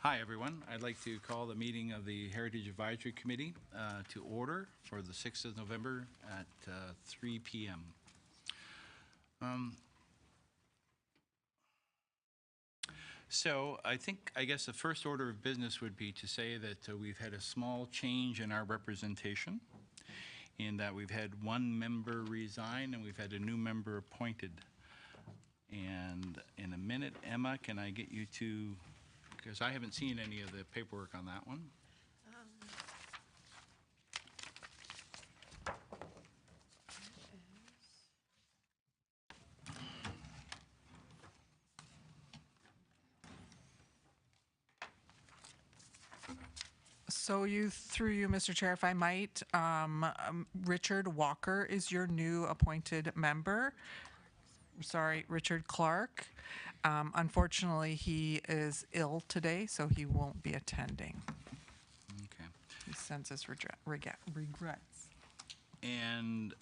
Hi, everyone. I'd like to call the meeting of the Heritage Advisory Committee to order for the 6th of November at 3 p.m. So I guess the first order of business would be to say that we've had a small change in our representation, in that we've had one member resign and we've had a new member appointed. And in a minute, Emma, can I get you to, because I haven't seen any of the paperwork on that one. So through you, Mr. Chair, if I might, Richard Walker is your new appointed member. Sorry, Richard Clark. Unfortunately, he is ill today, so he won't be attending. Okay. He sends his regrets. And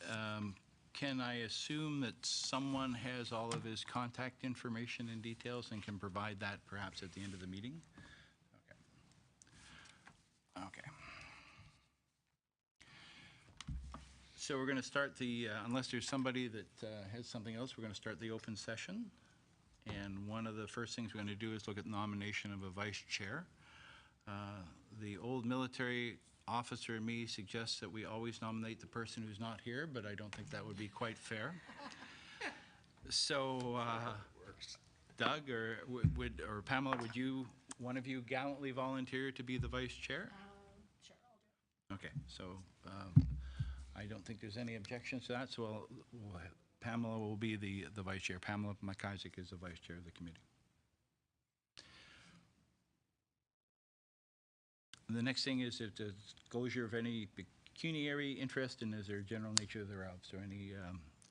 can I assume that someone has all of his contact information and details and can provide that perhaps at the end of the meeting? Okay. Okay. So we're going to start the, unless there's somebody that has something else, we're going to start the open session. And one of the first things we're going to do is look at nomination of a vice chair. The old military officer in me suggests that we always nominate the person who's not here, but I don't think that would be quite fair. So, Doug or Pamela, would you, one of you, gallantly volunteer to be the vice chair? Sure, I'll do it. Okay, so I don't think there's any objections to that, so Pamela will be the vice chair. Pamela McIsaac is the vice chair of the committee. The next thing is the disclosure of any pecuniary interest, and is there general nature thereof. So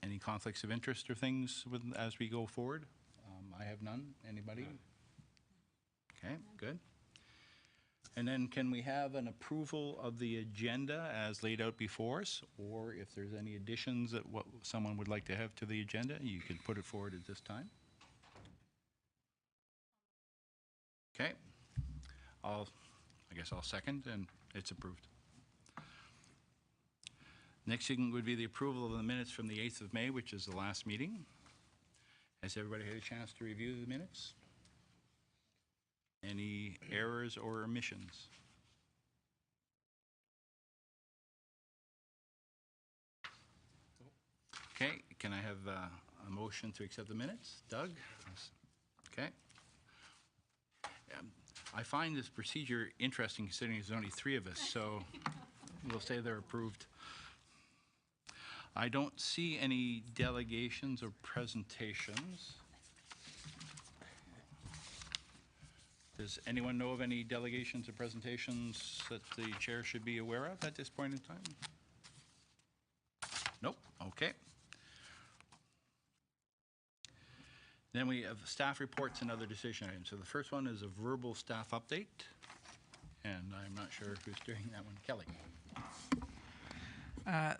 any conflicts of interest or things as we go forward? I have none. Anybody? Okay, good. And then can we have an approval of the agenda as laid out before us, or if there's any additions that someone would like to have to the agenda, you can put it forward at this time. Okay. I guess I'll second, and it's approved. Next thing would be the approval of the minutes from the 8th of May, which is the last meeting. Has everybody had a chance to review the minutes? Any errors or omissions? Okay, can I have a motion to accept the minutes? Doug? Okay. I find this procedure interesting considering there's only 3 of us, so we'll say they're approved. I don't see any delegations or presentations. Does anyone know of any delegations or presentations that the chair should be aware of at this point in time? Nope. Okay. Then we have staff reports and other decision items. So the first one is a verbal staff update, and I'm not sure who's doing that one. Kelly.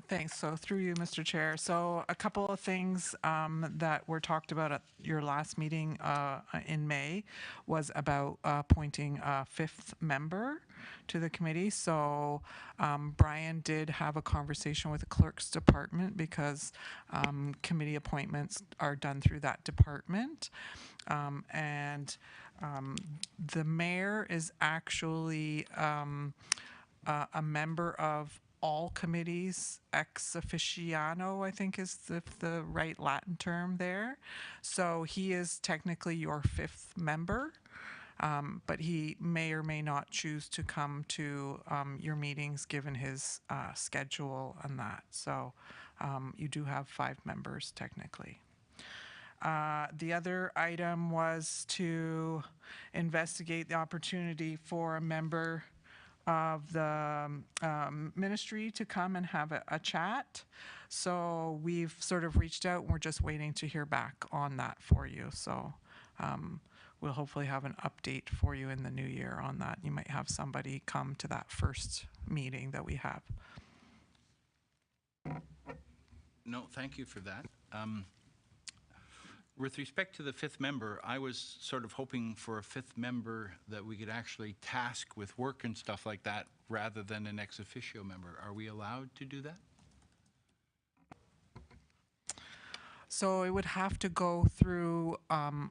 Thanks. So through you, Mr. Chair. So a couple of things that were talked about at your last meeting in May was about appointing a 5th member to the committee. So Brian did have a conversation with the clerk's department because committee appointments are done through that department. And the mayor is actually a member of all committees ex officiano, I think is the right Latin term there. So he is technically your 5th member, but he may or may not choose to come to your meetings given his schedule and that. So you do have 5 members technically. The other item was to investigate the opportunity for a member of the ministry to come and have a chat. So we've sort of reached out and we're just waiting to hear back on that for you. So we'll hopefully have an update for you in the new year on that. You might have somebody come to that first meeting that we have. No, thank you for that. With respect to the fifth member, I was sort of hoping for a fifth member that we could actually task with work and stuff like that rather than an ex officio member. Are we allowed to do that? So it would have to go through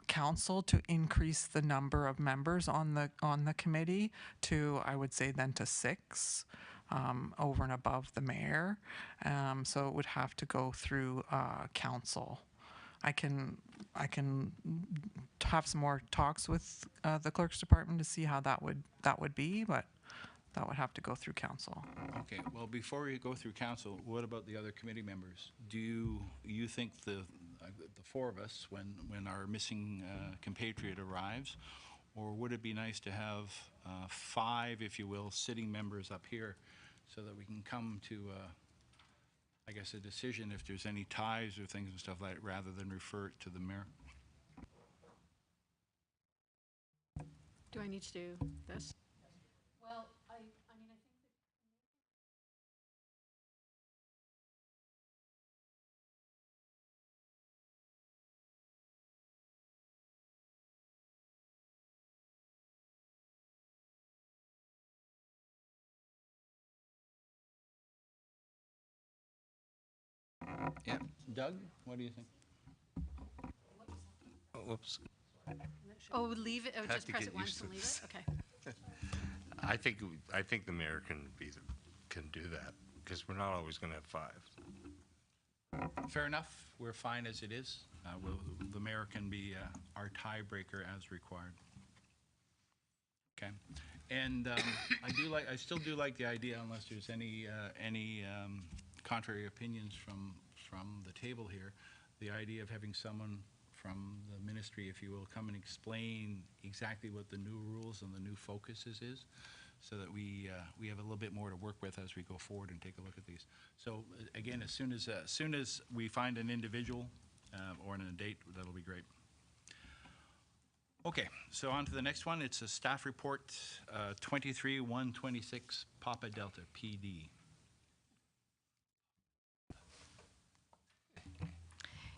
council to increase the number of members on the committee to, I would say, then to 6, over and above the mayor. So it would have to go through council. I can have some more talks with the clerk's department to see how that would be, but that would have to go through council. Okay, well, before we go through council, what about the other committee members? Do you think the 4 of us, when our missing compatriot arrives, or would it be nice to have 5, if you will, sitting members up here so that we can come to, I guess, a decision if there's any ties or things and stuff like that, rather than refer it to the mayor? Do I need to do this? Well, I mean, I think that Yeah. Doug, what do you think? Whoops. Oh, leave it, oh, Have just to press get it once used to and leave this. it? Okay. I think the mayor can do that, because we're not always going to have 5. Fair enough. We're fine as it is. The mayor can be our tiebreaker as required. Okay. And I still do like the idea, unless there's any contrary opinions from the table here, the idea of having someone from the ministry, if you will, come and explain exactly what the new rules and the new focuses is, so that we have a little bit more to work with as we go forward and take a look at these. So again, as soon as we find an individual or a date, that'll be great. Okay, so on to the next one. It's a staff report 23-126 Papa Delta PD.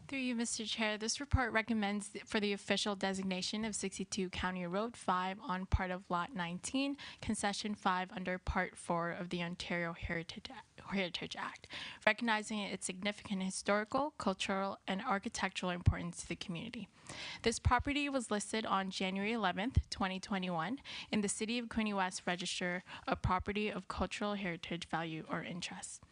through you, Mr. Chair, this report recommends for the official designation of 62 County Road 5 on part of Lot 19, Concession 5 under Part 4 of the Ontario Heritage Act, recognizing its significant historical, cultural, and architectural importance to the community. This property was listed on January 11th, 2021 in the City of Quinte West Register of Property of Cultural Heritage Value or Interest.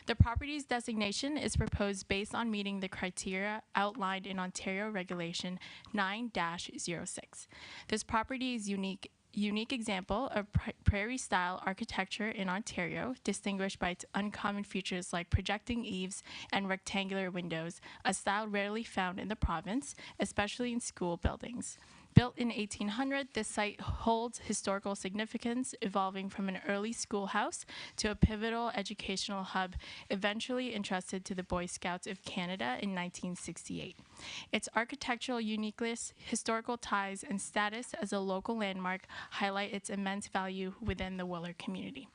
The property's designation is proposed based on meeting the criteria outlined in Ontario Regulation 9-06. This property is unique example of prairie-style architecture in Ontario, distinguished by its uncommon features like projecting eaves and rectangular windows, a style rarely found in the province, especially in school buildings. Built in 1800, this site holds historical significance, evolving from an early schoolhouse to a pivotal educational hub, eventually entrusted to the Boy Scouts of Canada in 1968. Its architectural uniqueness, historical ties, and status as a local landmark highlight its immense value within the Willer community.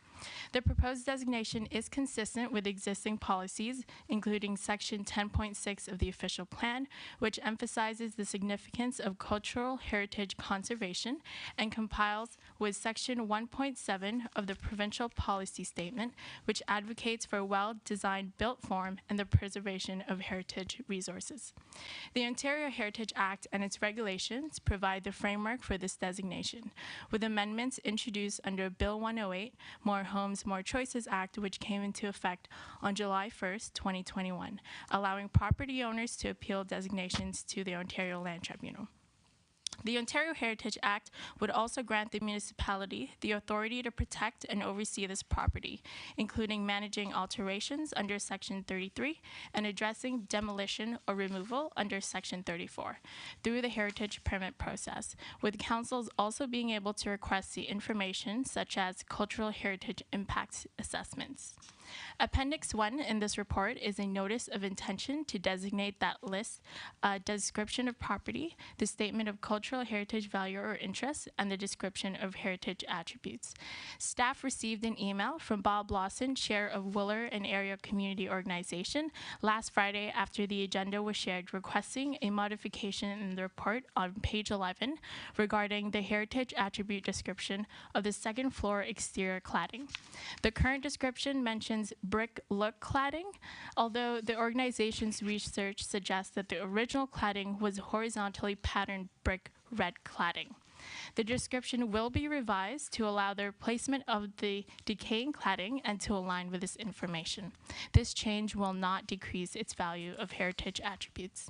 The proposed designation is consistent with existing policies, including Section 10.6 of the official plan, which emphasizes the significance of cultural heritage conservation, and compiles with Section 1.7 of the provincial policy statement, which advocates for a well-designed built form and the preservation of heritage resources. The Ontario Heritage Act and its regulations provide the framework for this designation, with amendments introduced under Bill 108, More Homes, More Choices Act, which came into effect on July 1st, 2021, allowing property owners to appeal designations to the Ontario Land Tribunal. The Ontario Heritage Act would also grant the municipality the authority to protect and oversee this property, including managing alterations under Section 33 and addressing demolition or removal under Section 34 through the heritage permit process, with councils also being able to request the information such as cultural heritage impact assessments. Appendix 1 in this report is a notice of intention to designate that list, a description of property, the statement of cultural heritage value or interest, and the description of heritage attributes. Staff received an email from Bob Lawson, chair of Wooler and Area Community Organization, last Friday after the agenda was shared, requesting a modification in the report on page 11 regarding the heritage attribute description of the second floor exterior cladding. The current description mentions brick look cladding, although the organization's research suggests that the original cladding was horizontally patterned brick red cladding. The description will be revised to allow the replacement of the decaying cladding and to align with this information. This change will not decrease its value of heritage attributes.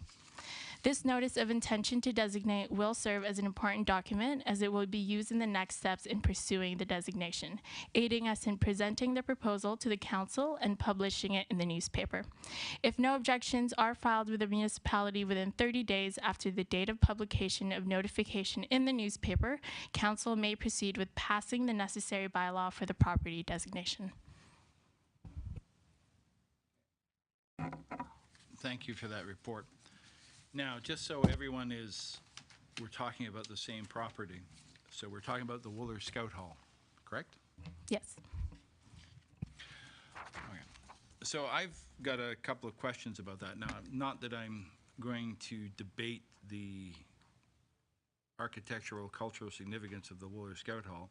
This notice of intention to designate will serve as an important document as it will be used in the next steps in pursuing the designation, aiding us in presenting the proposal to the council and publishing it in the newspaper. If no objections are filed with the municipality within 30 days after the date of publication of notification in the newspaper, council may proceed with passing the necessary bylaw for the property designation. Thank you for that report. Now, just so everyone we're talking about the same property. So we're talking about the Wooler Scout Hall, correct? Yes. Okay. So I've got a couple of questions about that. Now, not that I'm going to debate the architectural, cultural significance of the Wooler Scout Hall,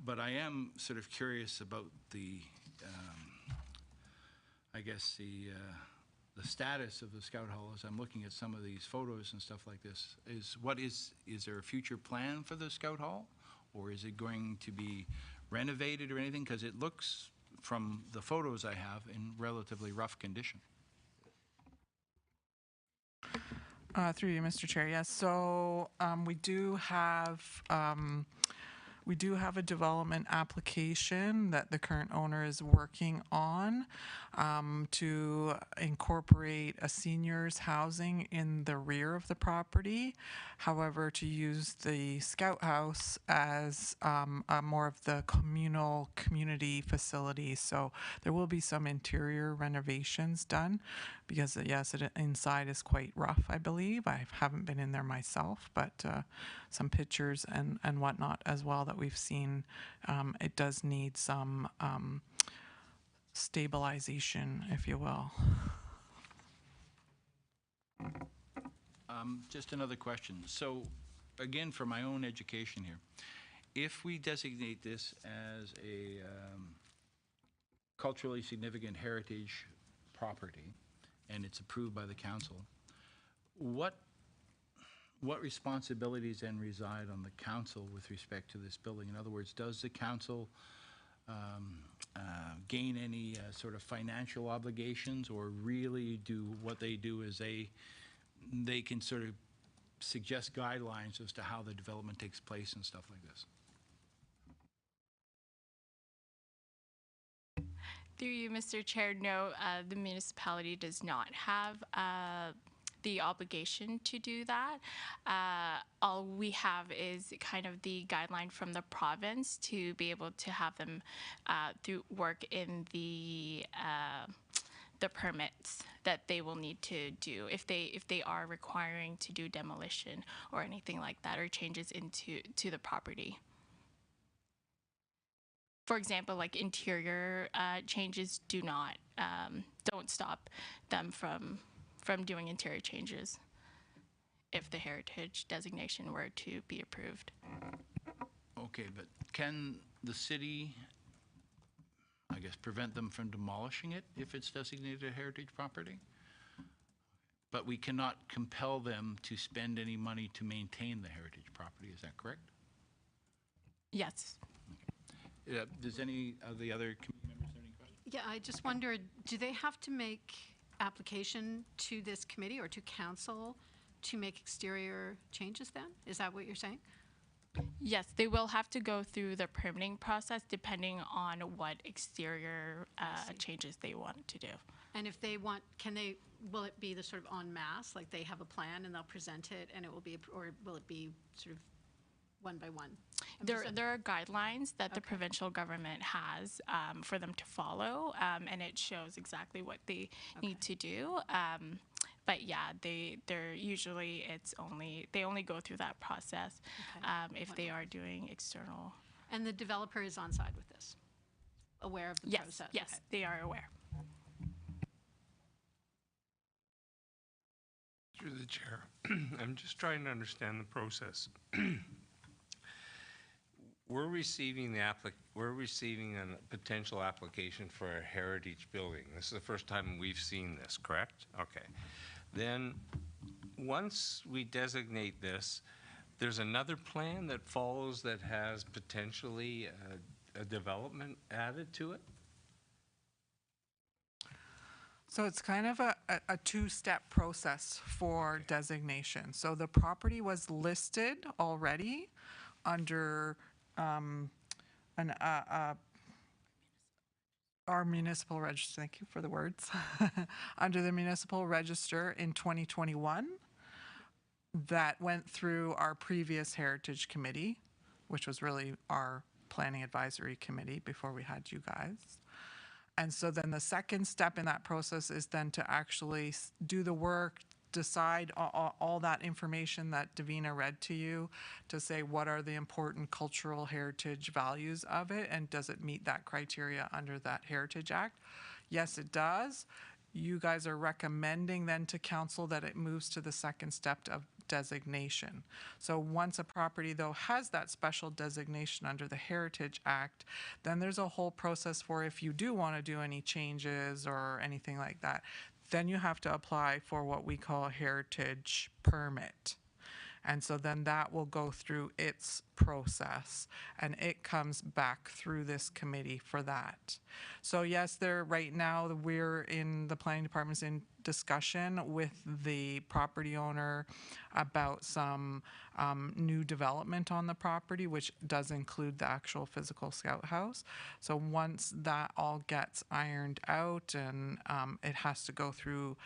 but I am sort of curious about the, I guess, the status of the Scout Hall as I'm looking at some of these photos and stuff like this. Is there a future plan for the Scout Hall? Or is it going to be renovated or anything? Because it looks, from the photos I have, in relatively rough condition. Through you, Mr. Chair. Yes. So we do have a development application that the current owner is working on to incorporate a seniors housing in the rear of the property. However, to use the Scout House as more of the community facility. So there will be some interior renovations done because yes, inside is quite rough, I believe. I haven't been in there myself, but some pictures and whatnot as well that we've seen. It does need some stabilization, if you will. Just another question. So, again, for my own education here, if we designate this as a culturally significant heritage property and it's approved by the council, what responsibilities then reside on the council with respect to this building? In other words, does the council gain any sort of financial obligations, or really do what they do is they can sort of suggest guidelines as to how the development takes place and stuff like this? Through you, Mr. Chair, no, the municipality does not have the obligation to do that. All we have is kind of the guideline from the province to be able to have them through work in the permits that they will need to do if they are requiring to do demolition or anything like that, or changes to the property. For example, like interior changes don't stop them from doing interior changes if the heritage designation were to be approved. Okay, but can the city, I guess, prevent them from demolishing it if it's designated a heritage property? But we cannot compel them to spend any money to maintain the heritage property, is that correct? Yes. Does any of the other committee members have any questions? Yeah, I just wondered, do they have to make application to this committee or to council to make exterior changes then? Is that what you're saying? Yes, they will have to go through the permitting process depending on what exterior changes they want to do. And if they want, will it be the sort of en masse, like they have a plan and they'll present it and it will be, or will it be sort of one by one? There are guidelines that the provincial government has for them to follow, and it shows exactly what they need to do. But yeah, they're usually they only go through that process if they are doing external. And the developer is on side with this, aware of the Yes, process? yes, Okay. they are aware. Through the chair, I'm just trying to understand the process. We're receiving a potential application for a heritage building. This is the first time we've seen this, correct? Okay. Then, once we designate this, there's another plan that follows that has potentially a development added to it? So it's kind of a two-step process for designation. So the property was listed already under our municipal register, thank you for the words, under the municipal register in 2021. That went through our previous heritage committee, which was really our planning advisory committee before we had you guys. And so then the second step in that process is then to actually do the work, decide all that information that Davina read to you, to say what are the important cultural heritage values of it, and does it meet that criteria under that Heritage Act? Yes, it does. You guys are recommending then to council that it moves to the second step of designation. So once a property though has that special designation under the Heritage Act, then there's a whole process for if you do want to do any changes or anything like that, then you have to apply for what we call a heritage permit. And so then that will go through its process and it comes back through this committee for that. So yes, right now the planning department's in discussion with the property owner about some new development on the property, which does include the actual physical scout house. So once that all gets ironed out and it has to go through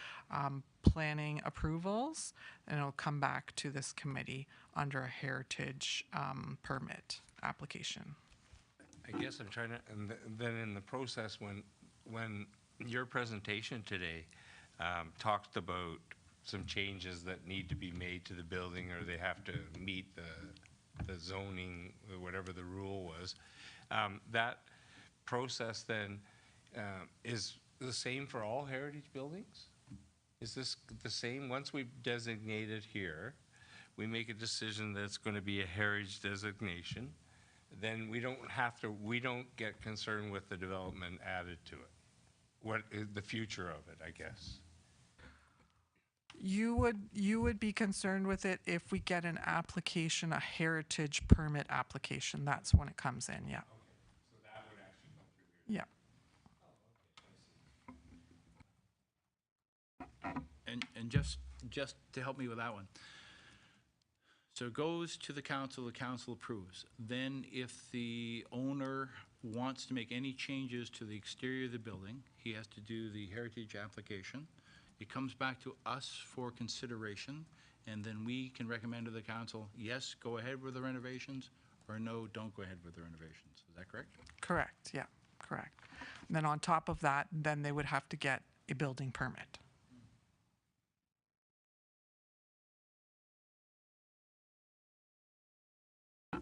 planning approvals, and it'll come back to this committee under a heritage permit application. I guess I'm trying to, and then in the process, when your presentation today talked about some changes that need to be made to the building, or they have to meet the zoning, or whatever the rule was, that process then is the same for all heritage buildings? Is this the same? Once we've designated here, we make a decision that it's going to be a heritage designation, then we don't get concerned with the development added to it. What is the future of it, I guess? You would be concerned with it if we get an application, a heritage permit application. That's when it comes in, yeah. Okay, so that would actually come through here. Yeah. And just to help me with that one. So it goes to the council approves. Then if the owner wants to make any changes to the exterior of the building, he has to do the heritage application. It comes back to us for consideration, and then we can recommend to the council, yes, go ahead with the renovations, or no, don't go ahead with the renovations. Is that correct? Correct, yeah, correct. And then on top of that, then they would have to get a building permit.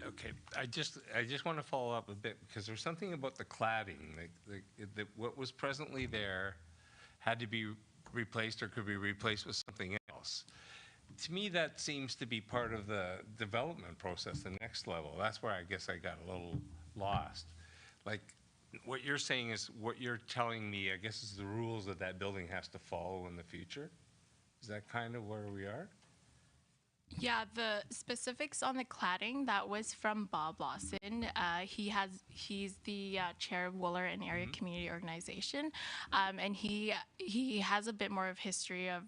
Okay, I just want to follow up a bit, because there's something about the cladding, what was presently there had to be replaced or could be replaced with something else. To me, that seems to be part of the development process, the next level. That's where I guess I got a little lost. Like, what you're saying is, what you're telling me, I guess, is the rules that that building has to follow in the future? Is that kind of where we are? Yeah, the specifics on the cladding, that was from Bob Lawson. He's the chair of Wooler and Area Community Organization, and he has a bit more of history of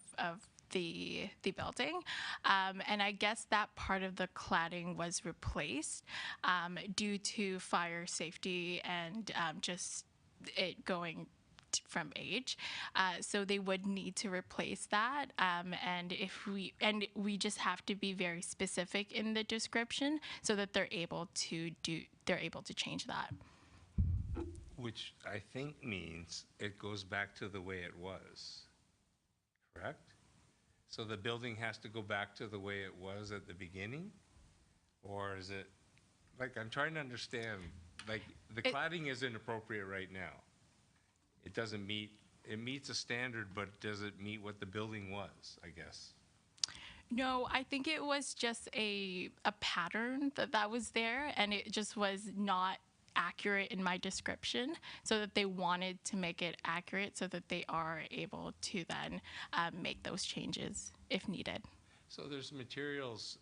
the building, and I guess that part of the cladding was replaced due to fire safety and just it going from age. So they would need to replace that. And we just have to be very specific in the description so that they're able to change that. Which I think means it goes back to the way it was, correct? So the building has to go back to the way it was at the beginning? Or is it, like, I'm trying to understand, like, the cladding is inappropriate right now. It doesn't meet, it meets a standard, but does it meet what the building was, I guess? No, I think it was just a pattern that was there, and it just was not accurate in my description, so that they wanted to make it accurate so that they are able to then make those changes if needed. So there's materials,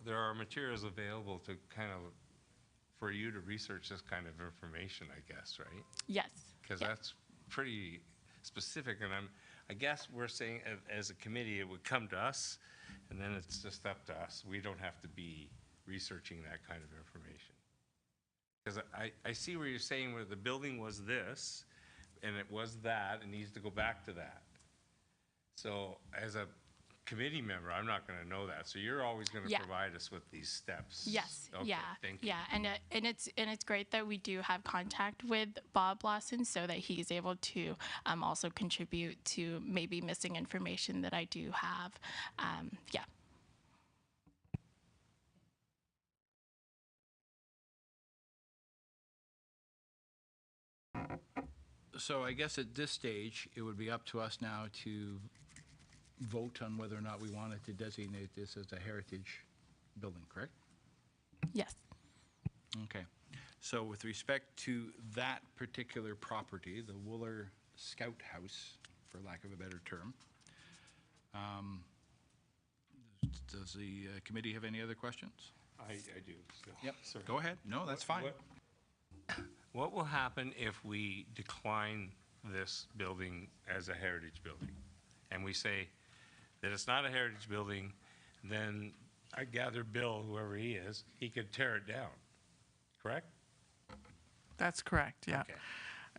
there are materials available to kind of, for you to research this kind of information, I guess, right? Yes. Because yeah. that's pretty specific, and I guess we're saying as a committee, it would come to us, and then it's just up to us. We don't have to be researching that kind of information. Because I see where you're saying where the building was this, and it was that, it needs to go back to that. So as a committee member, I'm not going to know that. So you're always going to Yeah. provide us with these steps. Yes. Okay, Yeah. thank you. Yeah. And it's great that we do have contact with Bob Lawson so that he's able to also contribute to maybe missing information that I do have. Yeah. So I guess at this stage, it would be up to us now to vote on whether or not we wanted to designate this as a heritage building, correct? Yes. Okay. So with respect to that particular property, the Wooler Scout House, for lack of a better term, does the committee have any other questions? I do. So. Yep. Sorry. Go ahead. No, that's fine. What will happen if we decline this building as a heritage building? And we say that it's not a heritage building, then I gather Bill, whoever he is, he could tear it down, correct? That's correct, yeah. Okay.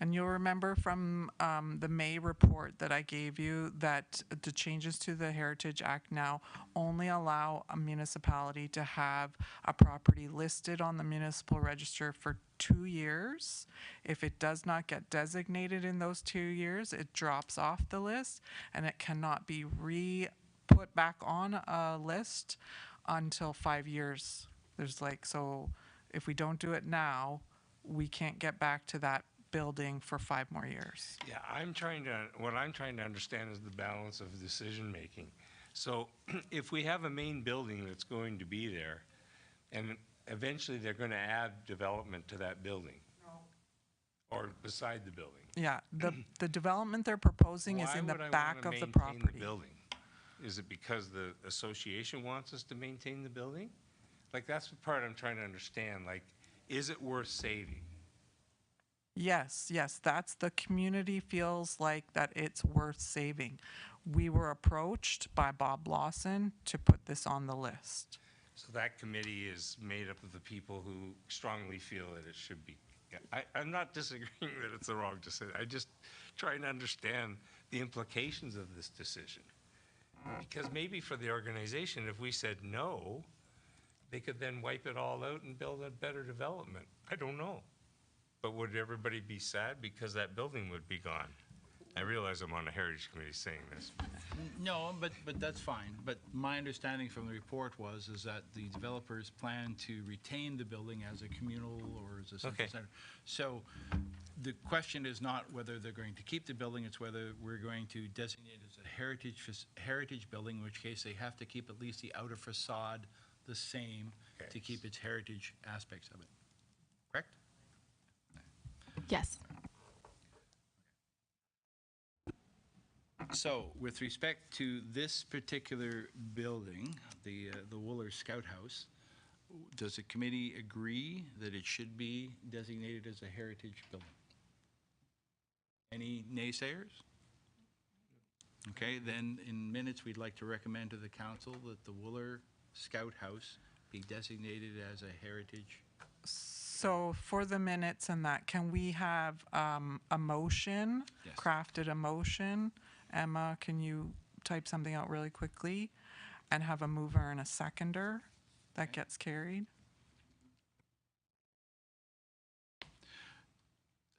And you'll remember from the May report that I gave you that the changes to the Heritage Act now only allow a municipality to have a property listed on the municipal register for 2 years. If it does not get designated in those 2 years, it drops off the list and it cannot be put back on a list until 5 years. So if we don't do it now, we can't get back to that building for 5 more years. Yeah, what I'm trying to understand is the balance of decision-making. So if we have a main building that's going to be there, and eventually they're going to add development to that building, or beside the building. Yeah, the development they're proposing is Why in the would I back wanna of the maintain property. building? Is it because the association wants us to maintain the building? Like, that's the part I'm trying to understand. Like, is it worth saving? Yes, that's the community feels like that it's worth saving. We were approached by Bob Lawson to put this on the list. So that committee is made up of the people who strongly feel that it should be. I'm not disagreeing that it's the wrong decision. I just trying to understand the implications of this decision. Because maybe for the organization, if we said no, they could then wipe it all out and build a better development. I don't know. But would everybody be sad because that building would be gone? I realize I'm on a heritage committee saying this. No, but that's fine. But my understanding from the report is that the developers plan to retain the building as a communal or as a central Okay. center. So the question is not whether they're going to keep the building, it's whether we're going to designate it as a heritage building, in which case they have to keep at least the outer facade the same Okay. to keep its heritage aspects of it. Correct? Yes. So, with respect to this particular building, the Wooler Scout House, does the committee agree that it should be designated as a heritage building? Any naysayers? Okay, then in minutes, we'd like to recommend to the council that the Wooler Scout House be designated as a heritage. So for the minutes and that, can we have a motion? Yes. Crafted a motion? Emma, can you type something out really quickly? And have a mover and a seconder that gets carried?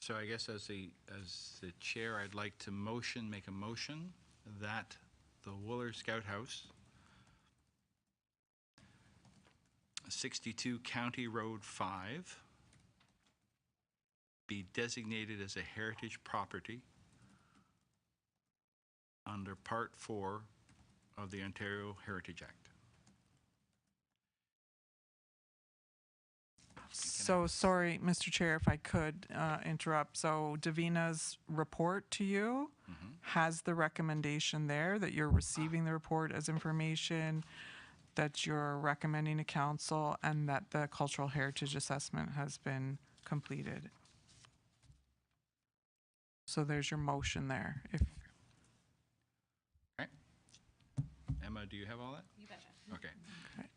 So I guess as the chair, I'd like to make a motion that the Wooler Scout House, 62 County Road 5, be designated as a heritage property under Part 4 of the Ontario Heritage Act. So sorry, Mr. Chair, if I could interrupt. So Davina's report to you has the recommendation there that you're receiving the report as information, that you're recommending to council, and that the cultural heritage assessment has been completed. So there's your motion there. If Okay. Emma, do you have all that? You betcha. Okay.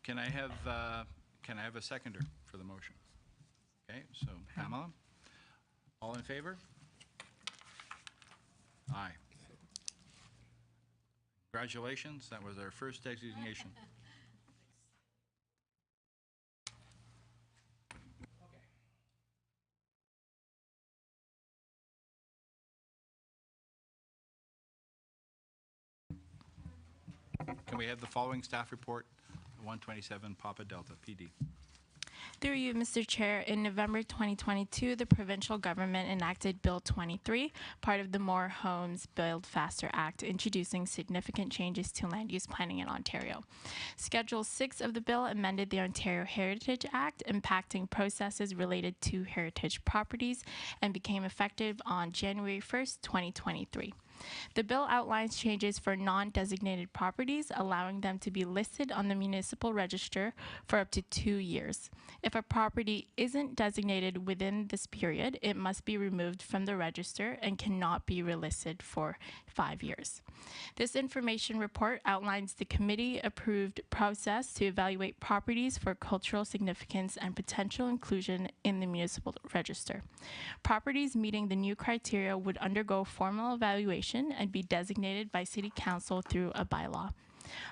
Can I have a seconder for the motion? Okay, so Pamela, all in favor? Aye. Congratulations, that was our first designation. Can we have the following staff report? 127 Papa Delta PD. Through you, Mr. Chair, in November 2022, the provincial government enacted Bill 23, part of the More Homes Build Faster Act, introducing significant changes to land use planning in Ontario. Schedule 6 of the bill amended the Ontario Heritage Act, impacting processes related to heritage properties, and became effective on January 1st, 2023. The bill outlines changes for non-designated properties, allowing them to be listed on the municipal register for up to 2 years. If a property isn't designated within this period, it must be removed from the register and cannot be relisted for 5 years. This information report outlines the committee-approved process to evaluate properties for cultural significance and potential inclusion in the municipal register. Properties meeting the new criteria would undergo formal evaluation and be designated by City Council through a bylaw.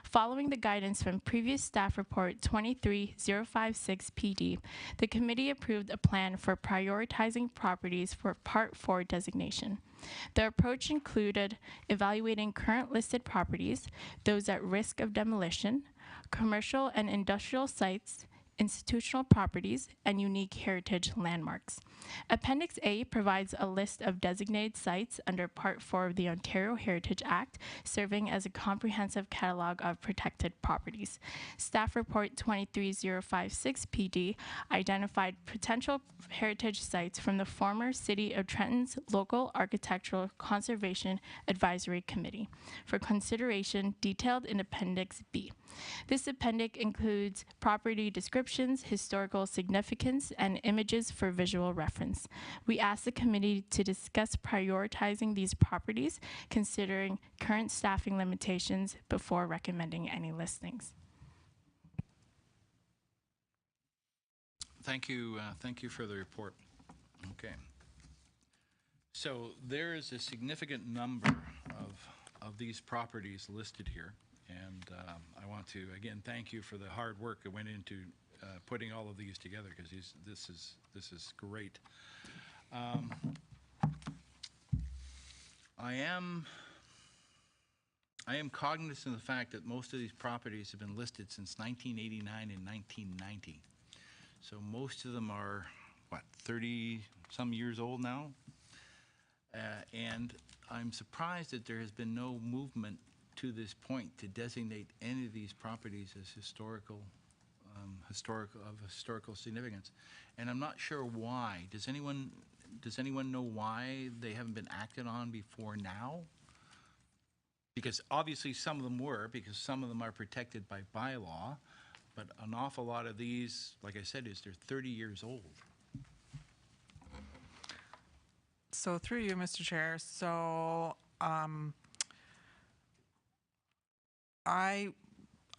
Following the guidance from previous staff report 23056 PD, the committee approved a plan for prioritizing properties for Part 4 designation. The approach included evaluating current listed properties, those at risk of demolition, commercial and industrial sites, institutional properties, and unique heritage landmarks. Appendix A provides a list of designated sites under Part 4 of the Ontario Heritage Act, serving as a comprehensive catalog of protected properties. Staff Report 23056 PD identified potential heritage sites from the former City of Trenton's Local Architectural Conservation Advisory Committee for consideration, detailed in Appendix B. This appendix includes property descriptions, historical significance, and images for visual reference. We ask the committee to discuss prioritizing these properties, considering current staffing limitations before recommending any listings. Thank you for the report. Okay. So there is a significant number of these properties listed here. And I want to, again, thank you for the hard work that went into putting all of these together, because this is great. I am cognizant of the fact that most of these properties have been listed since 1989 and 1990. So most of them are, what, 30-some years old now? And I'm surprised that there has been no movement to this point to designate any of these properties as historical significance. And I'm not sure why. Does anyone know why they haven't been acted on before now? Because obviously some of them were, because some of them are protected by bylaw, but an awful lot of these, like I said, they're 30 years old. So through you, Mr. Chair, so I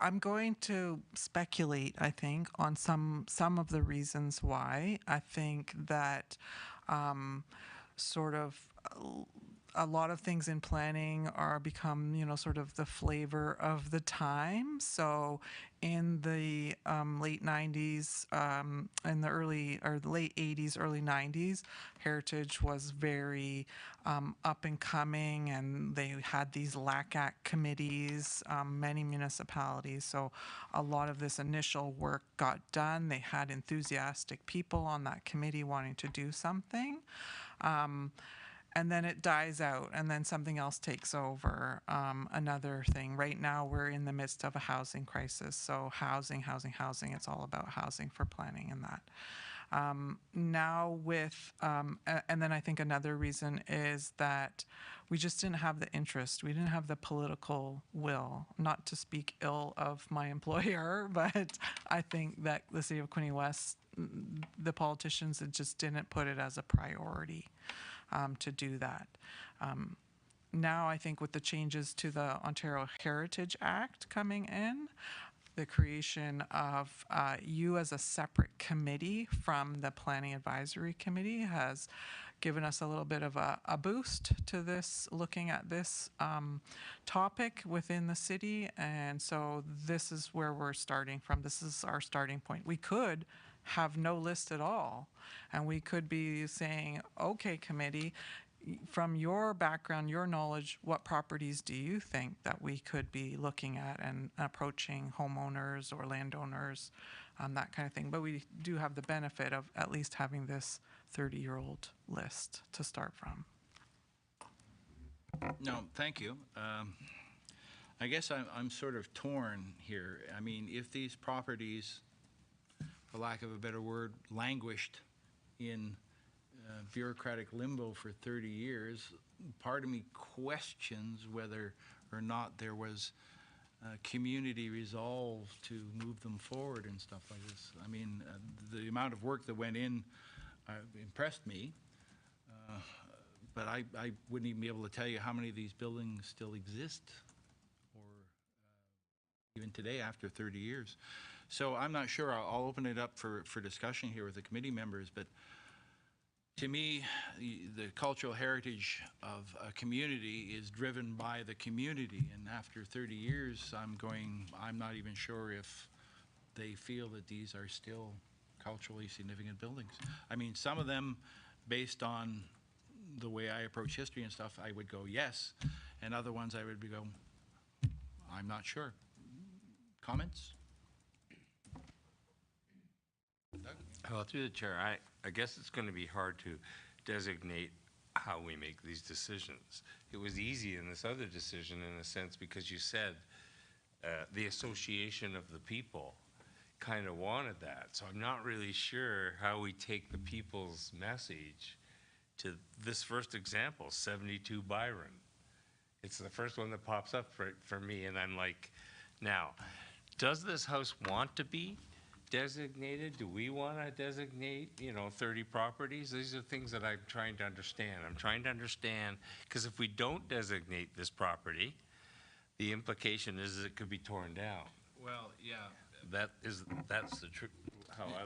I'm going to speculate, I think, on some of the reasons why. I think that sort of a lot of things in planning are become, sort of the flavor of the time. So in the late 90s, in the early or the late 80s, early 90s, Heritage was very up and coming, and they had these LACAC committees, many municipalities. So a lot of this initial work got done. They had enthusiastic people on that committee wanting to do something. And then it dies out, and then something else takes over. Another thing, right now we're in the midst of a housing crisis. So housing, it's all about housing for planning and that. Now with, and then I think another reason is that we just didn't have the interest. We didn't have the political will, not to speak ill of my employer, but I think that the city of Quinte West, the politicians just didn't put it as a priority to do that. Now I think with the changes to the Ontario Heritage Act coming in, the creation of you as a separate committee from the Planning Advisory Committee has given us a little bit of a boost to this, looking at this topic within the city. And so this is where we're starting from. This is our starting point. We could have no list at all, and we could be saying, okay, committee, from your background, your knowledge, what properties do you think that we could be looking at and approaching homeowners or landowners, that kind of thing. But we do have the benefit of at least having this 30-year-old list to start from. No, thank you. I guess I'm sort of torn here. I mean, if these properties, for lack of a better word, languished in bureaucratic limbo for 30 years, part of me questions whether or not there was community resolve to move them forward and stuff like this. I mean, the amount of work that went in impressed me, but I wouldn't even be able to tell you how many of these buildings still exist, or even today after 30 years. So I'm not sure. I'll open it up for discussion here with the committee members, but to me, the cultural heritage of a community is driven by the community, and after 30 years, I'm not even sure if they feel that these are still culturally significant buildings. I mean, some of them, based on the way I approach history and stuff, I would go yes, and other ones I would go, I'm not sure. Comments? Well, through the chair, I guess it's going to be hard to designate how we make these decisions. It was easy in this other decision in a sense because you said the association of the people kind of wanted that. So I'm not really sure how we take the people's message to this first example, 72 Byron. It's the first one that pops up for me, and I'm like, now, does this house want to be designated? Do we want to designate, 30 properties? These are things that I'm trying to understand. I'm trying to understand, because if we don't designate this property, the implication is it could be torn down. Well, yeah. That's the truth.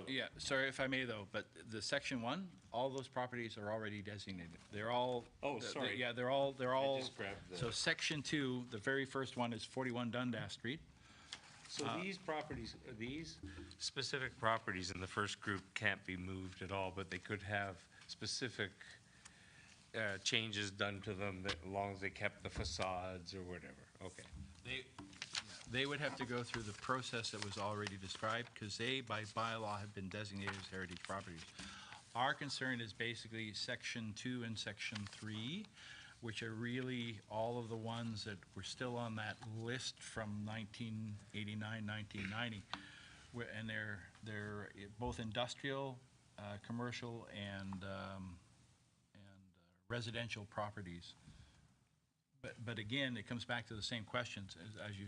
Yeah, sorry if I may though, but the section 1, all those properties are already designated. They're all. Oh, sorry. Yeah, they're all. I just grabbed the. So section 2, the very first one is 41 Dundas Street. So these properties, these specific properties in the first group can't be moved at all, but they could have specific changes done to them that, as long as they kept the facades or whatever. Okay. They would have to go through the process that was already described, because they, by bylaw, have been designated as heritage properties. Our concern is basically section 2 and section 3, which are really all of the ones that were still on that list from 1989, 1990. And they're both industrial, commercial, and residential properties. But again, it comes back to the same questions, as you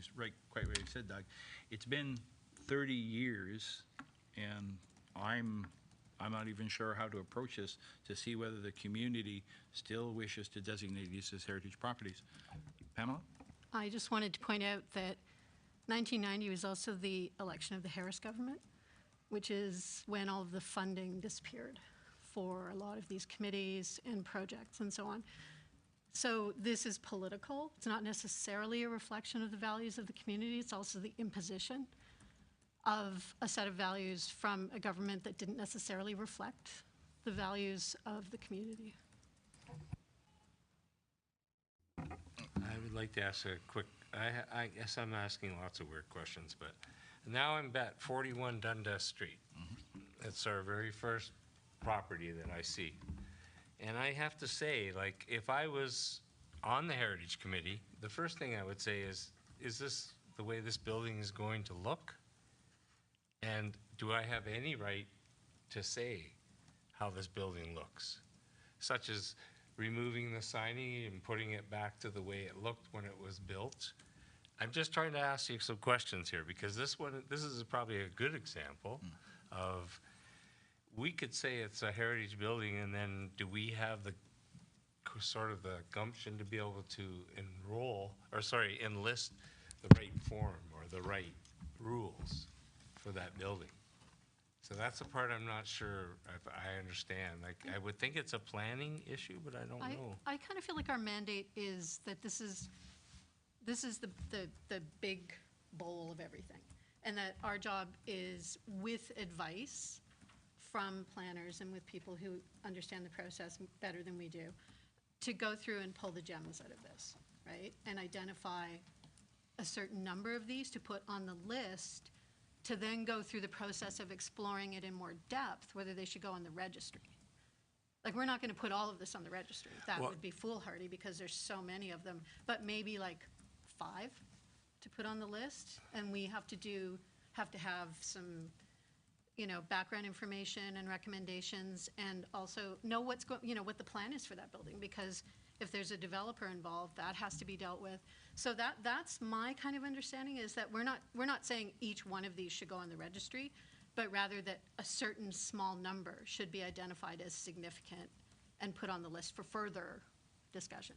quite rightly said, Doug. It's been 30 years, and I'm not even sure how to approach this to see whether the community still wishes to designate these as heritage properties. Pamela? I just wanted to point out that 1990 was also the election of the Harris government, which is when all of the funding disappeared for a lot of these committees and projects and so on. So this is political. It's not necessarily a reflection of the values of the community. It's also the imposition of a set of values from a government that didn't necessarily reflect the values of the community. I would like to ask a quick, I guess I'm asking lots of weird questions, but now I'm at 41 Dundas Street. It's our very first property that I see. And I have to say, like, if I was on the Heritage Committee, the first thing I would say is this the way this building is going to look? And do I have any right to say how this building looks? Such as removing the signing and putting it back to the way it looked when it was built? I'm just trying to ask you some questions here, because this is probably a good example of, we could say it's a heritage building, and then do we have the sort of the gumption to be able to enlist the right form or the right rules for that building? So that's the part I'm not sure if I understand. Like, I would think it's a planning issue, but I don't know. I kind of feel like our mandate is that this is the big bowl of everything, and that our job is, with advice from planners and with people who understand the process better than we do, to go through and pull the gems out of this, right? And identify a certain number of these to put on the list, to then go through the process of exploring it in more depth, whether they should go on the registry. Like, we're not going to put all of this on the registry. That would be foolhardy, because there's so many of them. But maybe like 5 to put on the list, and we have to have some, background information and recommendations, and also know what the plan is for that building, because if there's a developer involved, that has to be dealt with. So that's my kind of understanding, is that we're not saying each one of these should go on the registry, but rather that a certain small number should be identified as significant and put on the list for further discussion.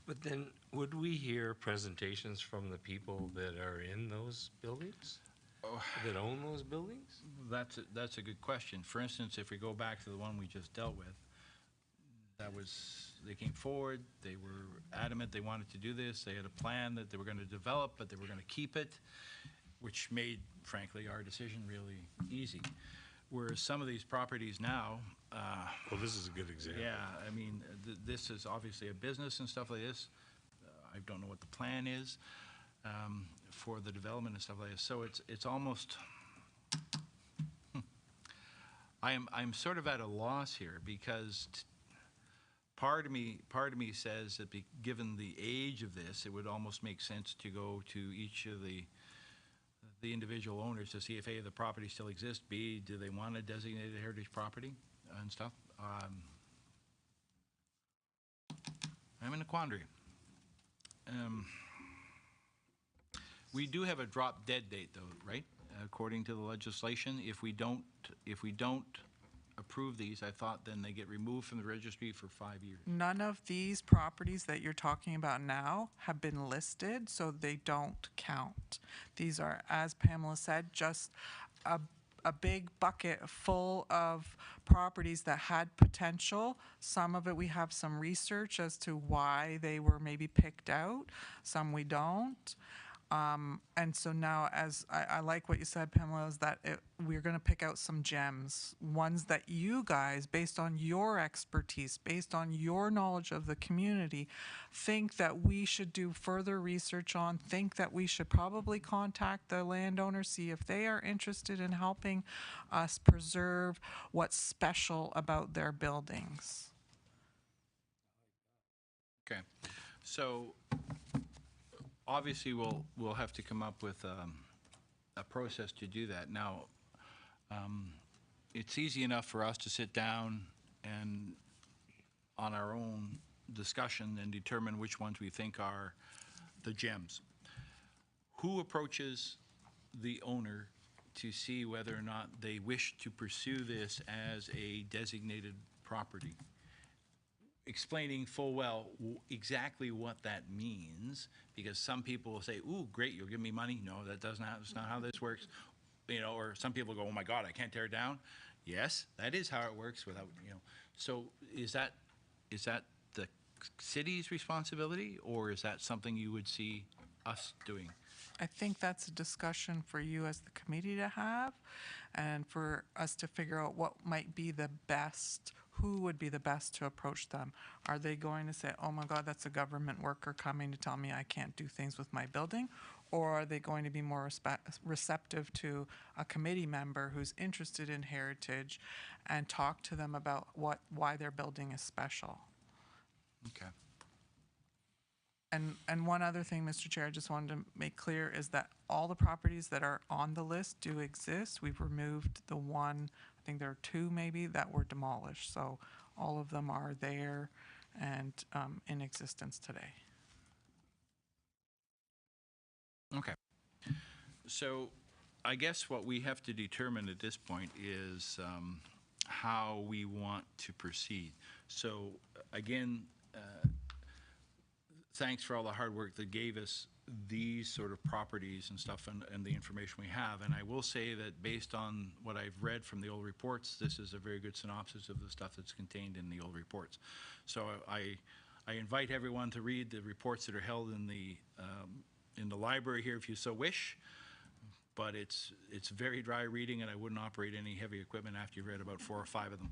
But then, would we hear presentations from the people that are in those buildings? That own those buildings? That's a good question. For instance, if we go back to the one we just dealt with, they came forward, they were adamant they wanted to do this, they had a plan that they were going to develop, but they were going to keep it, which made, frankly, our decision really easy. Whereas some of these properties now, Well, this is a good example. yeah, I mean, this is obviously a business and stuff like this. I don't know what the plan is for the development and stuff like this. So it's almost, I'm sort of at a loss here, because part of me says that given the age of this, it would almost make sense to go to each of the individual owners to see if A, the property still exists, B, do they want a designated heritage property and stuff. I'm in a quandary. We do have a drop dead date, though, right? According to the legislation, if we don't approve these, I thought then they get removed from the registry for 5 years. None of these properties that you're talking about now have been listed, so they don't count. These are, as Pamela said, just a big bucket full of properties that had potential. Some of it, we have some research as to why they were maybe picked out. Some we don't. And so now, as I like what you said, Pamela, is that we're going to pick out some gems, ones that you guys, based on your expertise, based on your knowledge of the community, think that we should do further research on, think that we should probably contact the landowner, see if they are interested in helping us preserve what's special about their buildings. Okay, so obviously we'll have to come up with a process to do that. Now, it's easy enough for us to sit down and on our own discussion and determine which ones we think are the gems. Who approaches the owner to see whether or not they wish to pursue this as a designated property? explaining full well exactly what that means, because some people will say, ooh, great, you'll give me money. No, that's not how this works. You know, or some people go, oh my God, I can't tear it down. Yes, that is how it works without, you know. So is that the city's responsibility, or is that something you would see us doing? I think that's a discussion for you as the committee to have, and for us to figure out what might be the best, who would be the best to approach them. Are they going to say, oh my God, that's a government worker coming to tell me I can't do things with my building? Or are they going to be more receptive to a committee member who's interested in heritage and talk to them about why their building is special? Okay. And one other thing, Mr. Chair, I just wanted to make clear is that all the properties that are on the list do exist. We've removed the one, I think there are two maybe, that were demolished. So all of them are there and in existence today. Okay. So I guess what we have to determine at this point is how we want to proceed. So again, thanks for all the hard work that gave us these sort of properties and stuff and the information we have. And I will say that based on what I've read from the old reports, this is a very good synopsis of the stuff that's contained in the old reports. So I invite everyone to read the reports that are held in the library here if you so wish. But it's very dry reading, and I wouldn't operate any heavy equipment after you've read about 4 or 5 of them.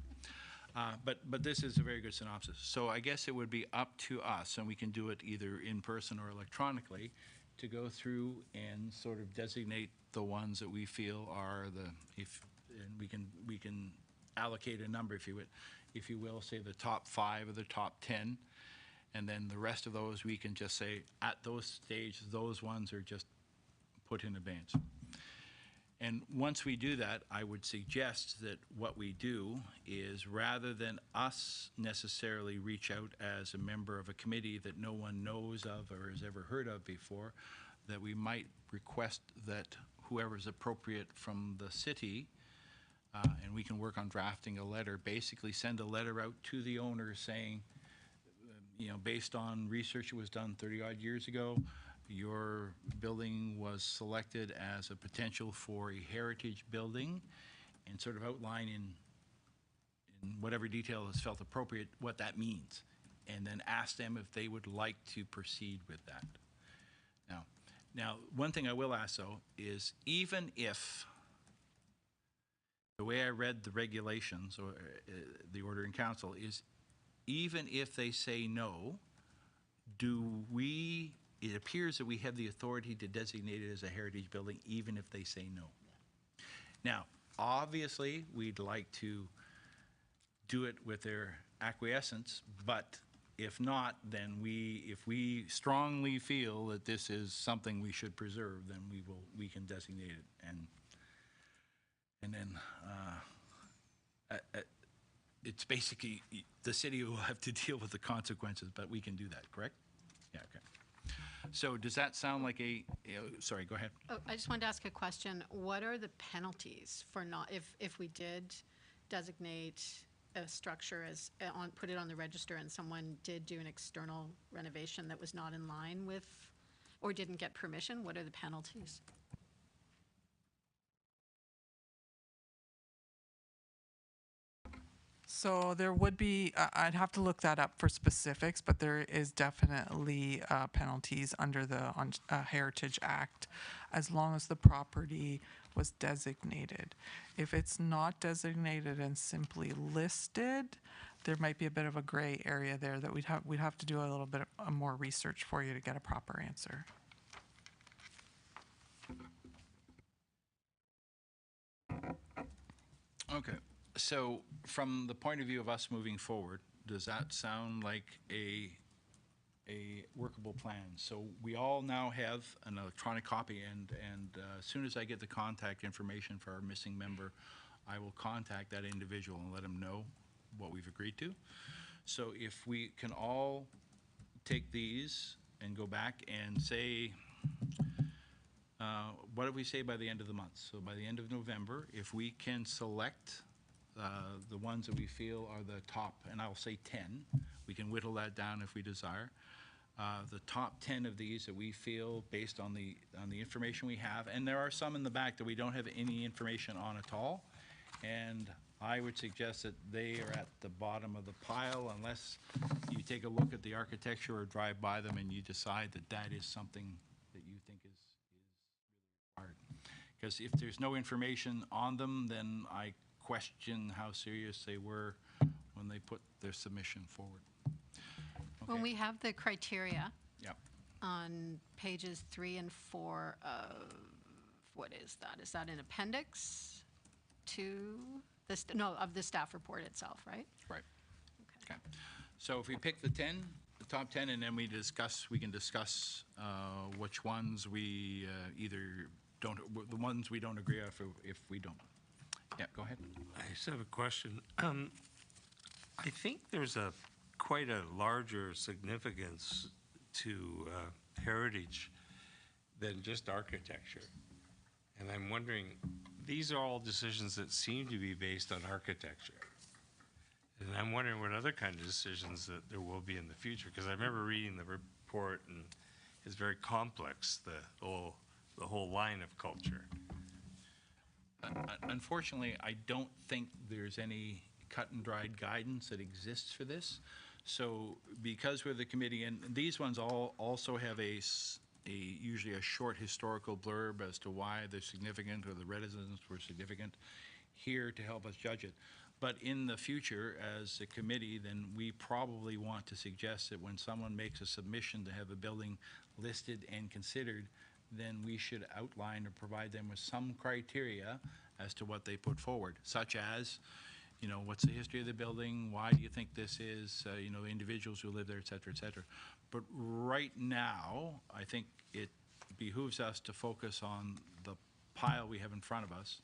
But this is a very good synopsis. So I guess it would be up to us, and we can do it either in person or electronically, to go through and sort of designate the ones that we feel are and we can allocate a number, if you will, say the top 5 or the top 10, and then the rest of those we can just say at those stages, those ones are just put in abeyance. And once we do that, I would suggest that what we do is, rather than us necessarily reach out as a member of a committee that no one knows of or has ever heard of before, that we might request that whoever's appropriate from the city, and we can work on drafting a letter, basically send a letter out to the owner saying, you know, based on research that was done 30-odd years ago, your building was selected as a potential for a heritage building, and sort of outline in whatever detail is felt appropriate what that means, and then ask them if they would like to proceed with that. Now, one thing I will ask though is, even if the way I read the regulations or the order in council is, even if they say no, it appears that we have the authority to designate it as a heritage building, even if they say no. Now, obviously, we'd like to do it with their acquiescence, but if not, then if we strongly feel that this is something we should preserve, then we can designate it, and then it's basically the city will have to deal with the consequences, but we can do that, correct? Yeah, okay. So does that sound like sorry, go ahead. Oh, I just wanted to ask a question. What are the penalties for not, if we did designate a structure as, put it on the register, and someone did do an external renovation that was not in line with, or didn't get permission, what are the penalties? So there would be, I'd have to look that up for specifics, but there is definitely penalties under the Heritage Act as long as the property was designated. If it's not designated and simply listed, there might be a bit of a gray area there that we'd have to do a little bit more research for you to get a proper answer. Okay. So from the point of view of us moving forward, does that sound like a workable plan? So we all now have an electronic copy, and as soon as I get the contact information for our missing member, I will contact that individual and let him know what we've agreed to. So if we can all take these and go back and say, what did we say by the end of the month? So by the end of November, if we can select the ones that we feel are the top, and I'll say 10, We can whittle that down if we desire. The top 10 of these that we feel, based on the information we have, and there are some in the back that we don't have any information on at all, and I would suggest that they are at the bottom of the pile unless you take a look at the architecture or drive by them and you decide that that is something that you think is really hard. Because if there's no information on them, then I question how serious they were when they put their submission forward. When Okay. we have the criteria Yep. on pages 3 and 4 of, what is that? Is that an appendix to the, no, of the staff report itself, right? Right. Okay. So if we pick the 10, the top 10, and then we can discuss which ones we either don't, the ones we don't agree with if we don't. Yeah, go ahead. I just have a question. I think there's quite a larger significance to heritage than just architecture. And I'm wondering, these are all decisions that seem to be based on architecture. And I'm wondering what other kind of decisions that there will be in the future, because I remember reading the report and it's very complex, the whole line of culture. Unfortunately, I don't think there's any cut and dried guidance that exists for this. So because we're the committee, and these ones all also have usually a short historical blurb as to why they're significant or the residents were significant here to help us judge it. But in the future, as a committee, then we probably want to suggest that when someone makes a submission to have a building listed and considered, then we should outline or provide them with some criteria as to what they put forward, such as, you know, what's the history of the building? Why do you think this is? You know, the individuals who live there, et cetera, et cetera. But right now, I think it behooves us to focus on the pile we have in front of us,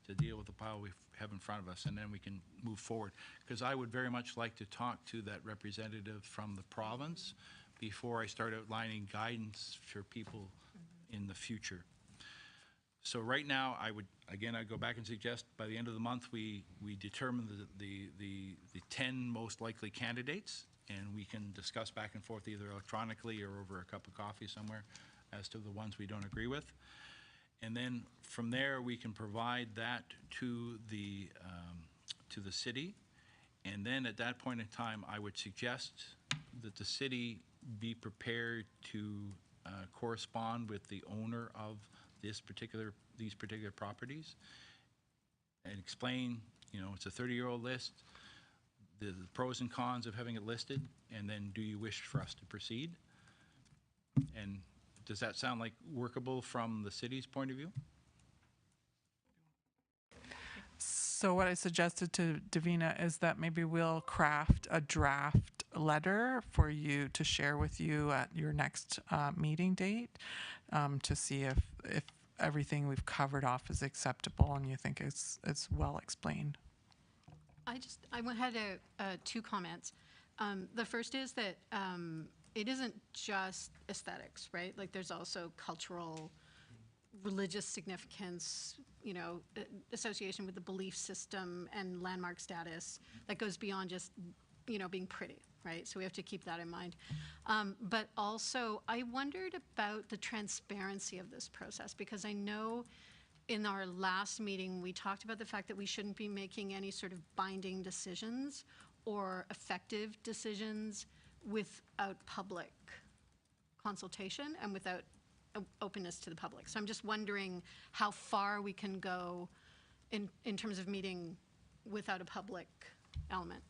to deal with the pile we have in front of us, and then we can move forward. Because I would very much like to talk to that representative from the province before I start outlining guidance for people in the future. So right now, I'd go back and suggest by the end of the month, we determine the 10 most likely candidates, and we can discuss back and forth either electronically or over a cup of coffee somewhere as to the ones we don't agree with. And then from there, we can provide that to the city. And then at that point in time, I would suggest that the city be prepared to correspond with the owner of these particular properties and explain, you know, it's a 30-year-old list, the pros and cons of having it listed, and then do you wish for us to proceed? And does that sound like workable from the city's point of view? So what I suggested to Davina is that maybe we'll craft a draft letter for you to share with you at your next meeting date to see if everything we've covered off is acceptable and you think it's well explained. I had two comments. The first is that it isn't just aesthetics, right? Like there's also cultural, religious significance, you know, association with the belief system and landmark status that goes beyond just, you know, being pretty, right? So we have to keep that in mind. But also, I wondered about the transparency of this process, because I know in our last meeting, we talked about the fact that we shouldn't be making any sort of binding decisions or effective decisions without public consultation and without openness to the public. So I'm just wondering how far we can go in terms of meeting without a public element.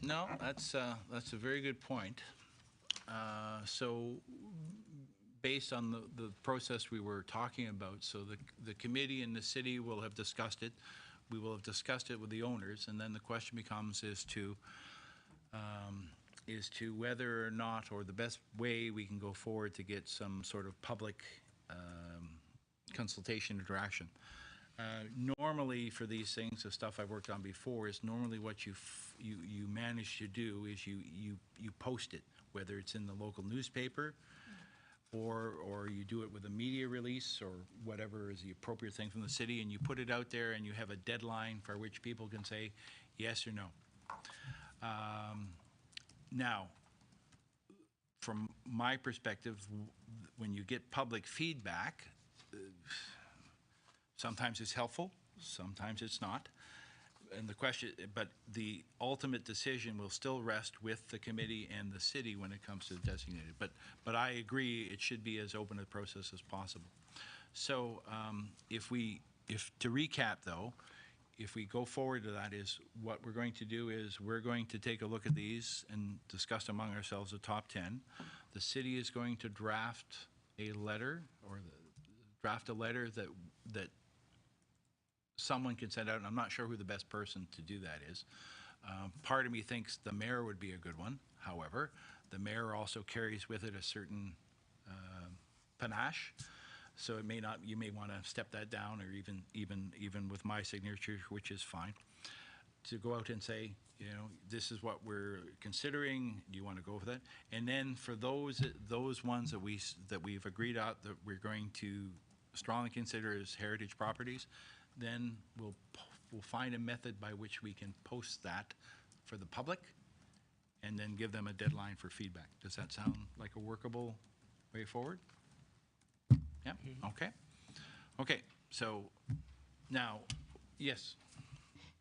No, that's a very good point. So based on the process we were talking about, so the committee and the city will have discussed it. We will have discussed it with the owners, and then the question becomes as to whether or not, or the best way we can go forward to get some sort of public consultation interaction. Normally for these things, the stuff I've worked on before, is normally what you manage to do is you post it, whether it's in the local newspaper or you do it with a media release or whatever is the appropriate thing from the city, and you put it out there and you have a deadline for which people can say yes or no. Now, from my perspective, when you get public feedback, sometimes it's helpful, sometimes it's not. And the question, but the ultimate decision will still rest with the committee and the city when it comes to designated. But I agree, it should be as open a process as possible. So if to recap though, if we go forward to that, is what we're going to do is we're going to take a look at these and discuss among ourselves the top 10. The city is going to draft a letter, or draft a letter that someone can send out, and I'm not sure who the best person to do that is. Part of me thinks the mayor would be a good one. However, the mayor also carries with it a certain panache. So it may not, you may want to step that down, or even with my signature, which is fine, to go out and say, you know, this is what we're considering. Do you want to go for that? And then for those ones that we've agreed out that we're going to strongly consider as heritage properties, then we'll find a method by which we can post that for the public, and then give them a deadline for feedback. Does that sound like a workable way forward? Yeah, okay. Okay, so now, yes.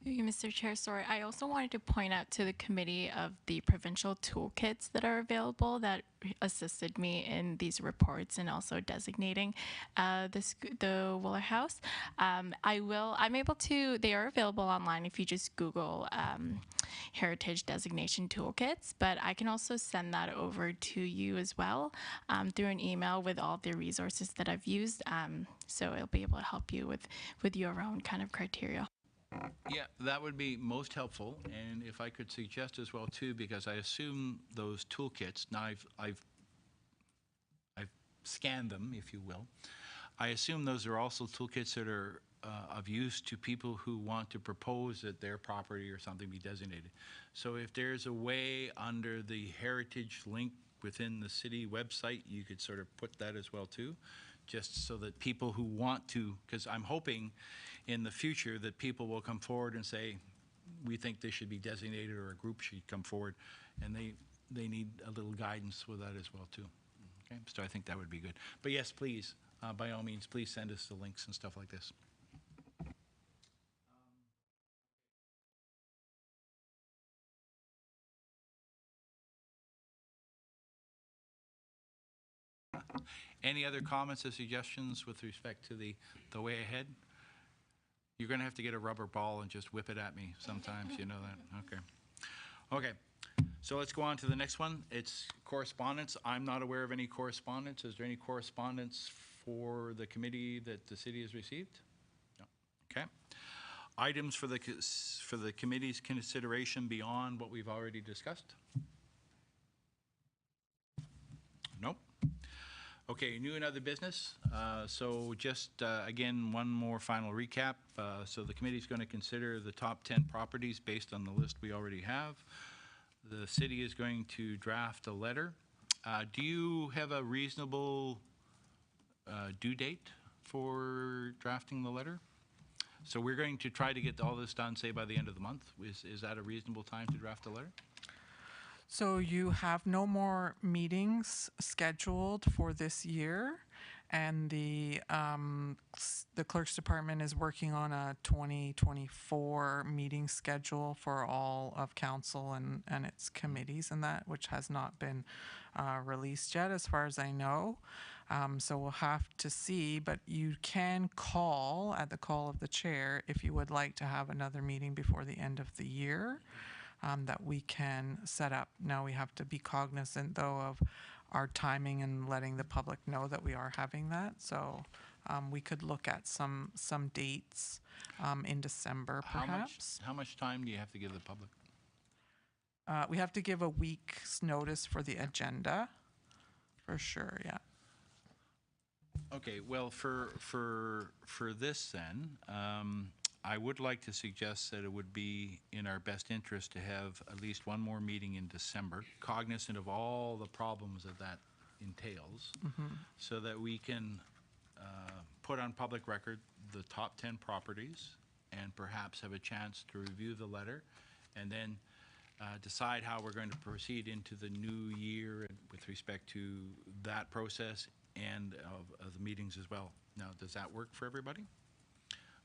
Thank you, Mr. Chair. Sorry, I also wanted to point out to the committee of the provincial toolkits that are available that assisted me in these reports and also designating the Wooler House. I'm able to, they are available online if you just Google heritage designation toolkits, but I can also send that over to you as well through an email with all the resources that I've used. So it'll be able to help you with your own kind of criteria. Yeah, that would be most helpful, and if I could suggest as well too, because I assume those toolkits, now I've scanned them, if you will. I assume those are also toolkits that are of use to people who want to propose that their property or something be designated. So if there's a way under the heritage link within the city website, you could sort of put that as well too, just so that people who want to, because I'm hoping in the future that people will come forward and say, we think this should be designated, or a group should come forward, and they need a little guidance with that as well too. Okay, so I think that would be good. But yes, please, by all means, please send us the links and stuff like this. Any other comments or suggestions with respect to the way ahead? You're going to have to get a rubber ball and just whip it at me sometimes, you know that? Okay. Okay, so let's go on to the next one. It's correspondence. I'm not aware of any correspondence. Is there any correspondence for the committee that the city has received? No. Okay. Items for the committee's consideration beyond what we've already discussed? Nope. Okay, new and other business. So just, again, one more final recap. So the committee's going to consider the top 10 properties based on the list we already have. The city is going to draft a letter. Do you have a reasonable due date for drafting the letter? So we're going to try to get all this done, say, by the end of the month. Is that a reasonable time to draft a letter? So you have no more meetings scheduled for this year, and the clerk's department is working on a 2024 meeting schedule for all of council and its committees and that, which has not been released yet, as far as I know. So we'll have to see, but you can call at the call of the chair if you would like to have another meeting before the end of the year. That we can set up. Now we have to be cognizant, though, of our timing and letting the public know that we are having that. So we could look at some dates in December, perhaps. How much time do you have to give the public? We have to give a week's notice for the agenda, for sure, yeah. Okay, well, for this then, I would like to suggest that it would be in our best interest to have at least one more meeting in December, cognizant of all the problems that entails, so that we can put on public record the top 10 properties and perhaps have a chance to review the letter, and then decide how we're going to proceed into the new year with respect to that process and of the meetings as well. Now, does that work for everybody?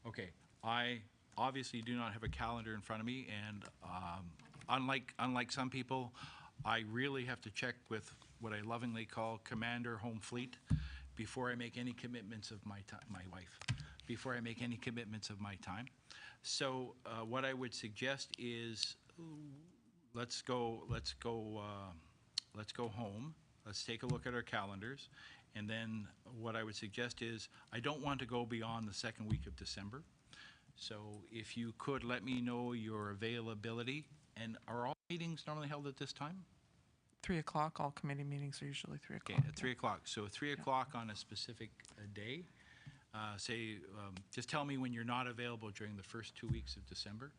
Okay, I obviously do not have a calendar in front of me, and unlike some people, I really have to check with what I lovingly call Commander Home Fleet before I make any commitments of my time, my wife, before I make any commitments of my time. So what I would suggest is let's go home. Let's take a look at our calendars. And then what I would suggest is I don't want to go beyond the second week of December. So if you could let me know your availability. And are all meetings normally held at this time? 3 o'clock, all committee meetings are usually 3 Okay, o'clock. at 3 o'clock. So 3 o'clock on a specific day. Just tell me when you're not available during the first 2 weeks of December,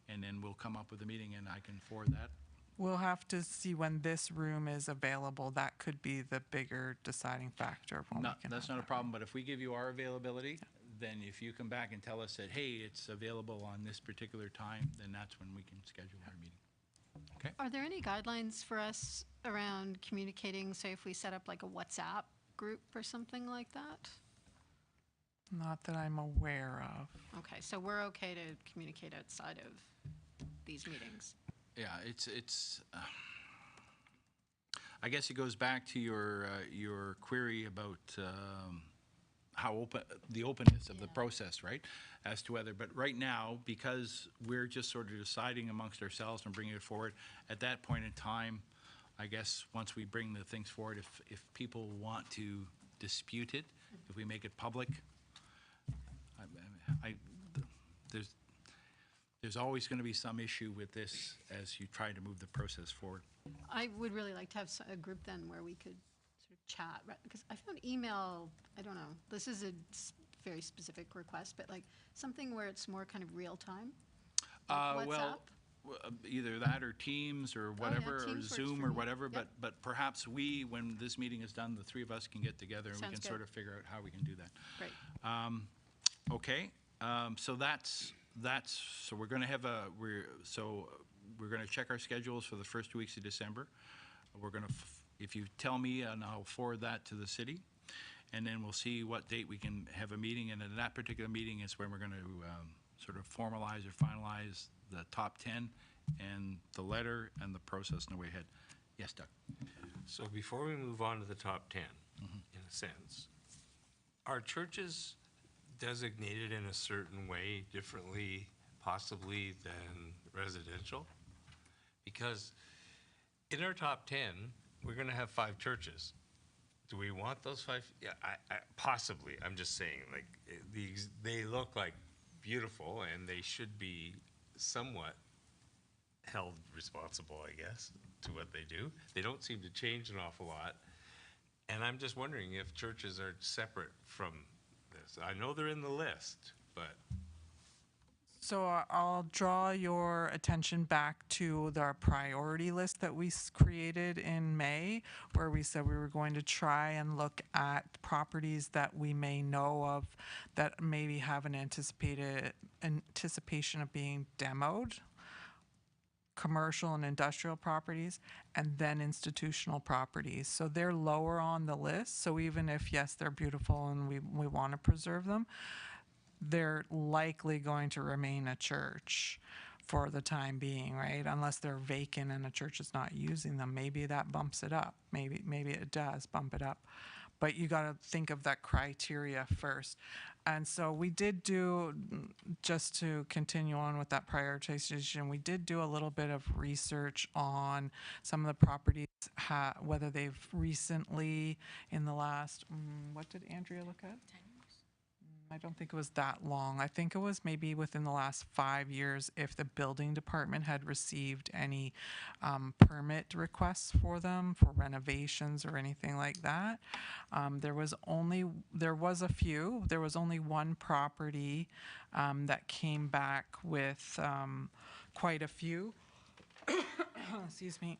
and then we'll come up with a meeting and I can forward that. We'll have to see when this room is available. That could be the bigger deciding factor of when we can That's have not a that. problem, but if we give you our availability, then if you come back and tell us that, hey, it's available on this particular time, then that's when we can schedule our meeting. Okay? Are there any guidelines for us around communicating, say if we set up like a WhatsApp group or something like that? Not that I'm aware of. Okay, so we're okay to communicate outside of these meetings? Yeah, I guess it goes back to your query about how the openness of the process, right? As to whether, but right now, because we're just sort of deciding amongst ourselves and bringing it forward, at that point in time, I guess, once we bring the things forward, if people want to dispute it, if we make it public, there's always going to be some issue with this as you try to move the process forward. I would really like to have a group then where we could sort of chat, because I found email, I don't know, this is a very specific request, but like something where it's more kind of real time. Like Well, either that or Teams or whatever, or Teams works Zoom for or me. whatever, Yep. but perhaps when this meeting is done, the three of us can get together and we Sounds can good. sort of figure out how we can do that. Great. Okay, so so we're going to have we're going to check our schedules for the first 2 weeks of December. We're going to, if you tell me, and I'll forward that to the city, and then we'll see what date we can have a meeting, and at that particular meeting is when we're going to sort of formalize or finalize the top 10 and the letter and the process and the way ahead. Yes, Doug? So before we move on to the top 10, in a sense, are churches designated in a certain way differently, possibly, than residential? Because in our top 10, we're going to have 5 churches. Do we want those 5? Yeah, possibly. I'm just saying, like, they look like beautiful, and they should be somewhat held responsible, I guess, to what they do. They don't seem to change an awful lot. And I'm just wondering if churches are separate from this. I know they're in the list, but So I'll draw your attention back to our priority list that we created in May, where we said we were going to try and look at properties that we may know of that maybe have an anticipation of being demoed, commercial and industrial properties, and then institutional properties. So they're lower on the list. So even if, yes, they're beautiful and we want to preserve them, they're likely going to remain a church for the time being, right? Unless they're vacant and a church is not using them. Maybe that bumps it up. Maybe it does bump it up. But you got to think of that criteria first. And so we did do, just to continue on with that prioritization, we did do a little bit of research on some of the properties, whether they've recently, in the last, what did Andrea look at? I don't think it was that long. I think it was maybe within the last 5 years if the building department had received any permit requests for them for renovations or anything like that. There was only one property that came back with quite a few, excuse me,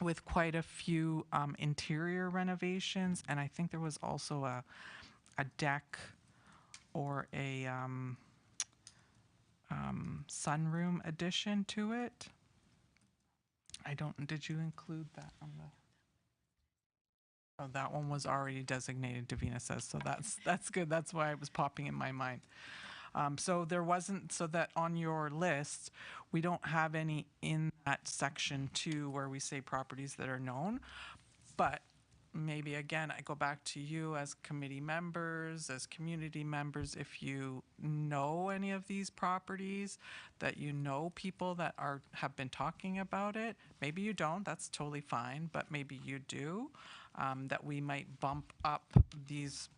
with quite a few interior renovations, and I think there was also a deck or a sunroom addition to it. I don't, did you include that on the? Oh, that one was already designated, Davina says, so that's good. That's why it was popping in my mind. So there wasn't, so that on your list, we don't have any in that section 2 where we say properties that are known. But maybe again, I go back to you as committee members, as community members, if you know any of these properties, that you know people that have been talking about it. Maybe you don't, that's totally fine, but maybe you do, that we might bump up these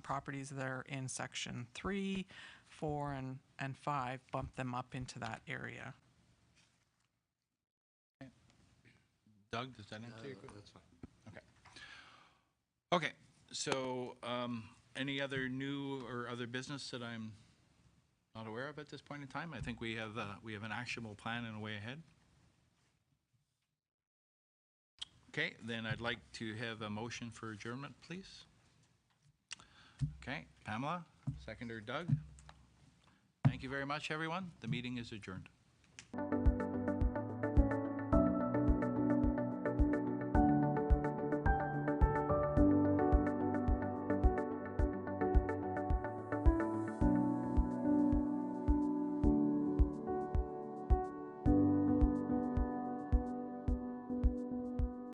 properties that are in section 3, 4, and 5, bump them up into that area. Doug, does that answer your question? That's fine. Okay. Okay, so any other new or other business that I'm not aware of at this point in time? I think we have an actionable plan and a way ahead. Okay, then I'd like to have a motion for adjournment, please. Okay, Pamela, seconder Doug. Thank you very much, everyone. The meeting is adjourned.